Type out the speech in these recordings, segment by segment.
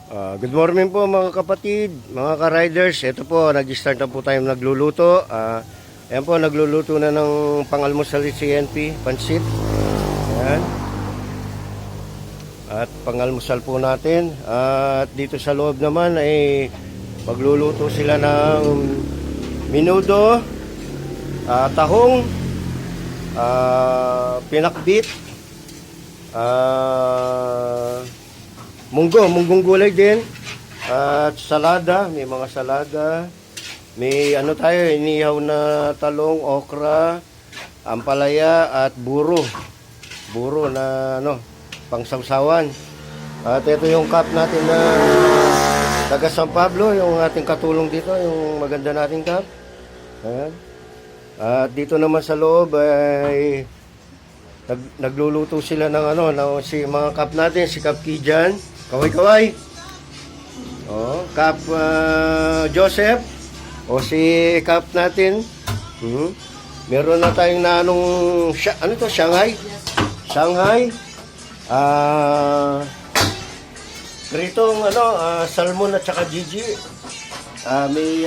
Good morning po mga kapatid, mga ka-riders. Ito po, nag-start na po tayo nagluluto. Ayan po, nagluluto na ng pang-almusal si CNP, pansit. Ayan. At pang-almusal po natin. At dito sa loob naman ay magluluto sila ng menudo, tahong, pinakbit, munggong gulay din, at salada, may mga salada, may ano tayo, inihaw na talong, okra, ampalaya at buro na ano, pangsawsawan. At ito yung cup natin na taga San Pablo, yung ating katulong dito, yung maganda nating cup. Ayan. At dito naman sa loob ay nagluluto sila ng ano, si mga cup natin, si Kap Kijan, kaway. Kap Joseph, o si Kap natin. Meron na tayong na anong, ano to, Shanghai. Gritong ano, salmon at saka Gigi. May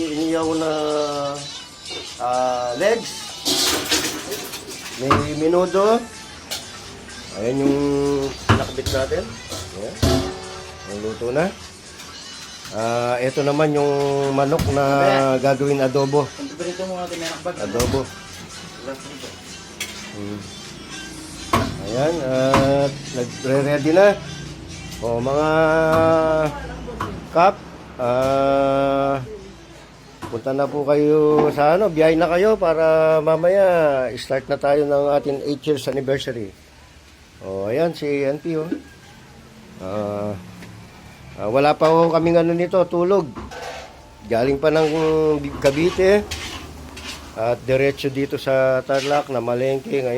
iniyaw na legs. May menudo. Ayan yung pinakbit natin. Ayan. Yung luto na. Ito naman yung manok na gagawin adobo. Adobo. Ayan. At nagre-ready na. O mga kap. Punta na po kayo sa ano, biyahe na kayo para mamaya start na tayo ng ating 8 years anniversary. O ayan si NP oh. Wala pa ho kaming ano nito, tulog. Galing pa ng Cavite at diretso dito sa Tarlac na Malengke ngayon.